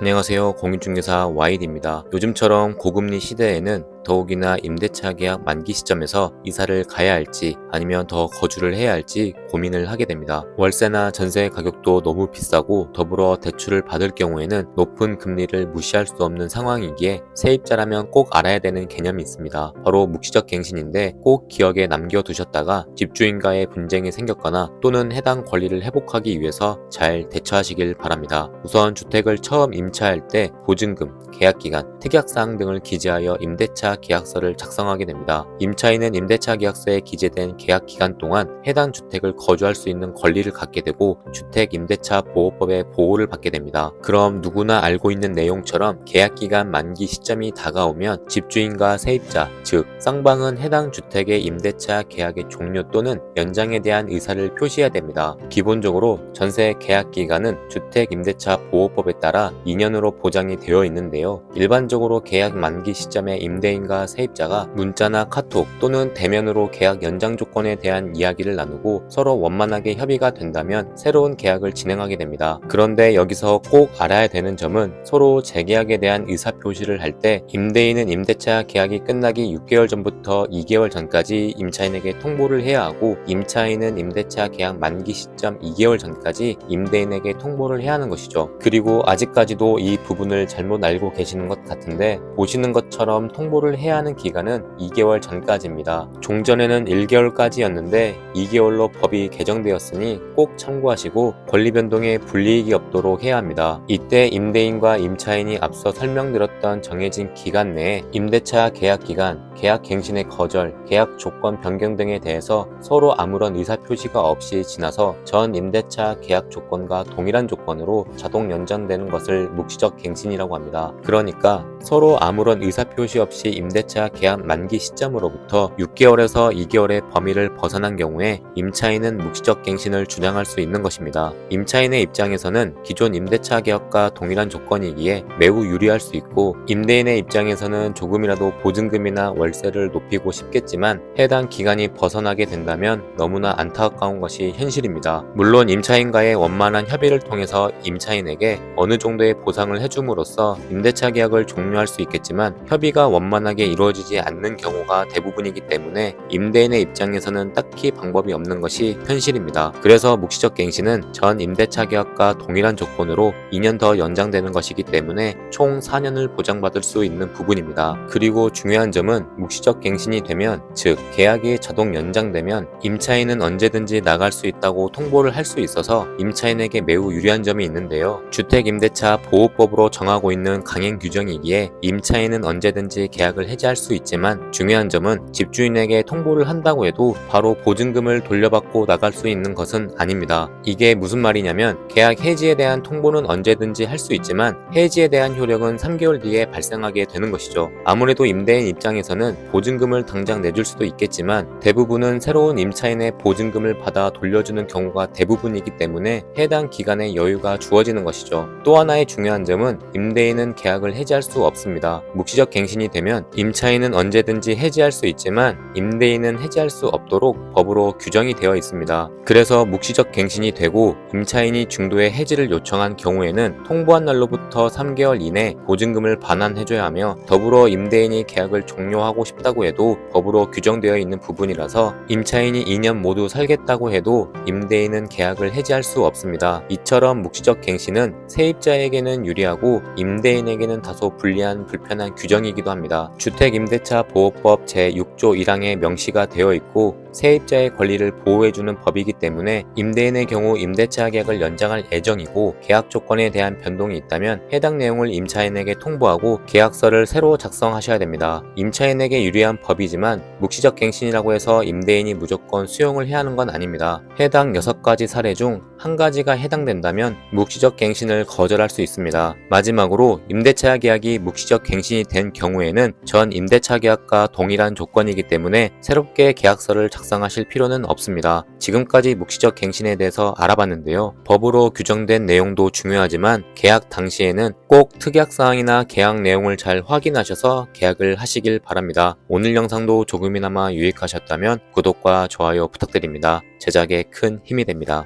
안녕하세요. 공인중개사 YD입니다. 요즘처럼 고금리 시대에는 더욱이나 임대차 계약 만기 시점에서 이사를 가야 할지 아니면 더 거주를 해야 할지 고민을 하게 됩니다. 월세나 전세 가격도 너무 비싸고 더불어 대출을 받을 경우에는 높은 금리를 무시할 수 없는 상황이기에 세입자라면 꼭 알아야 되는 개념이 있습니다. 바로 묵시적 갱신인데 꼭 기억에 남겨두셨다가 집주인과의 분쟁이 생겼거나 또는 해당 권리를 회복하기 위해서 잘 대처하시길 바랍니다. 우선 주택을 처음 임차할 때 보증금, 계약기간, 특약사항 등을 기재하여 임대차 계약서를 작성하게 됩니다. 임차인은 임대차 계약서에 기재된 계약기간 동안 해당 주택을 거주할 수 있는 권리를 갖게 되고 주택임대차보호법의 보호를 받게 됩니다. 그럼 누구나 알고 있는 내용처럼 계약기간 만기 시점이 다가오면 집주인과 세입자, 즉 쌍방은 해당 주택의 임대차 계약의 종료 또는 연장에 대한 의사를 표시해야 됩니다. 기본적으로 전세 계약기간은 주택임대차보호법에 따라 2년으로 보장이 되어 있는데요. 일반적으로 계약 만기 시점에 임대인과 세입자가 문자나 카톡 또는 대면으로 계약 연장 조건에 대한 이야기를 나누고 서로 원만하게 협의가 된다면 새로운 계약을 진행하게 됩니다. 그런데 여기서 꼭 알아야 되는 점은 서로 재계약에 대한 의사표시를 할 때 임대인은 임대차 계약이 끝나기 6개월 전부터 2개월 전까지 임차인에게 통보를 해야 하고 임차인은 임대차 계약 만기 시점 2개월 전까지 임대인에게 통보를 해야 하는 것이죠. 그리고 아직까지도 이 부분을 잘못 알고 계시는 것 같은데 보시는 것처럼 통보를 해야 하는 기간은 2개월 전까지입니다. 종전에는 1개월까지였는데 2개월로 법이 개정되었으니 꼭 참고하시고 권리 변동에 불이익이 없도록 해야 합니다. 이때 임대인과 임차인이 앞서 설명드렸던 정해진 기간 내에 임대차 계약 기간, 계약 갱신의 거절, 계약 조건 변경 등에 대해서 서로 아무런 의사표시가 없이 지나서 전 임대차 계약 조건과 동일한 조건으로 자동 연장되는 것을 묵시적 갱신이라고 합니다. 그러니까 서로 아무런 의사표시 없이 임대차 계약 만기 시점으로부터 6개월에서 2개월의 범위를 벗어난 경우에 임차인은 묵시적 갱신을 주장할 수 있는 것입니다. 임차인의 입장에서는 기존 임대차 계약과 동일한 조건이기에 매우 유리할 수 있고 임대인의 입장에서는 조금이라도 보증금이나 월세를 높이고 싶겠지만 해당 기간이 벗어나게 된다면 너무나 안타까운 것이 현실입니다. 물론 임차인과의 원만한 협의를 통해서 임차인에게 어느 정도의 보상을 해줌으로써 임대차 계약을 종료할 수 있겠지만 협의가 원만하게 이루어지지 않는 경우가 대부분이기 때문에 임대인의 입장에서는 딱히 방법이 없는 것이 현실입니다. 그래서 묵시적 갱신은 전 임대차 계약과 동일한 조건으로 2년 더 연장되는 것이기 때문에 총 4년을 보장받을 수 있는 부분입니다. 그리고 중요한 점은 묵시적 갱신이 되면 즉 계약이 자동 연장되면 임차인은 언제든지 나갈 수 있다고 통보를 할 수 있어서 임차인에게 매우 유리한 점이 있는데요. 주택임대차 보호법으로 정하고 있는 강행 규정이기에 임차인은 언제든지 계약을 해지할 수 있지만 중요한 점은 집주인에게 통보를 한다고 해도 바로 보증금을 돌려받고 나갈 수 있는 것은 아닙니다. 이게 무슨 말이냐면 계약 해지에 대한 통보는 언제든지 할 수 있지만 해지에 대한 효력은 3개월 뒤에 발생하게 되는 것이죠. 아무래도 임대인 입장에서는 보증금을 당장 내줄 수도 있겠지만 대부분은 새로운 임차인의 보증금을 받아 돌려주는 경우가 대부분이기 때문에 해당 기간에 여유가 주어지는 것이죠. 또 하나의 중요한 점은 임대인은 계약을 해지할 수 없습니다. 묵시적 갱신이 되면 임차인은 언제든지 해지할 수 있지만 임대인은 해지할 수 없도록 법으로 규정이 되어 있습니다. 그래서 묵시적 갱신이 되고 임차인이 중도에 해지를 요청한 경우에는 통보한 날로부터 3개월 이내 보증금을 반환해줘야 하며 더불어 임대인이 계약을 종료하고 싶다고 해도 법으로 규정되어 있는 부분이라서 임차인이 2년 모두 살겠다고 해도 임대인은 계약을 해지할 수 없습니다. 이처럼 묵시적 갱신은 세입자에게는 유리하고 임대인에게는 다소 불편한 규정이기도 합니다. 주택임대차보호법 제6조 1항에 명시가 되어 있고 세입자의 권리를 보호해주는 법이기 때문에 임대인의 경우 임대차 계약을 연장할 예정이고 계약 조건에 대한 변동이 있다면 해당 내용을 임차인에게 통보하고 계약서를 새로 작성하셔야 됩니다. 임차인에게 유리한 법이지만 묵시적 갱신이라고 해서 임대인이 무조건 수용을 해야 하는 건 아닙니다. 해당 6가지 사례 중 한 가지가 해당된다면 묵시적 갱신을 거절할 수 있습니다. 마지막으로 임대차 계약이 묵시적 갱신이 된 경우에는 전 임대차 계약과 동일한 조건이기 때문에 새롭게 계약서를 작성하실 필요는 없습니다. 지금까지 묵시적 갱신에 대해서 알아봤는데요. 법으로 규정된 내용도 중요하지만 계약 당시에는 꼭 특약사항이나 계약 내용을 잘 확인하셔서 계약을 하시길 바랍니다. 오늘 영상도 조금이나마 유익하셨다면 구독과 좋아요 부탁드립니다. 제작에 큰 힘이 됩니다.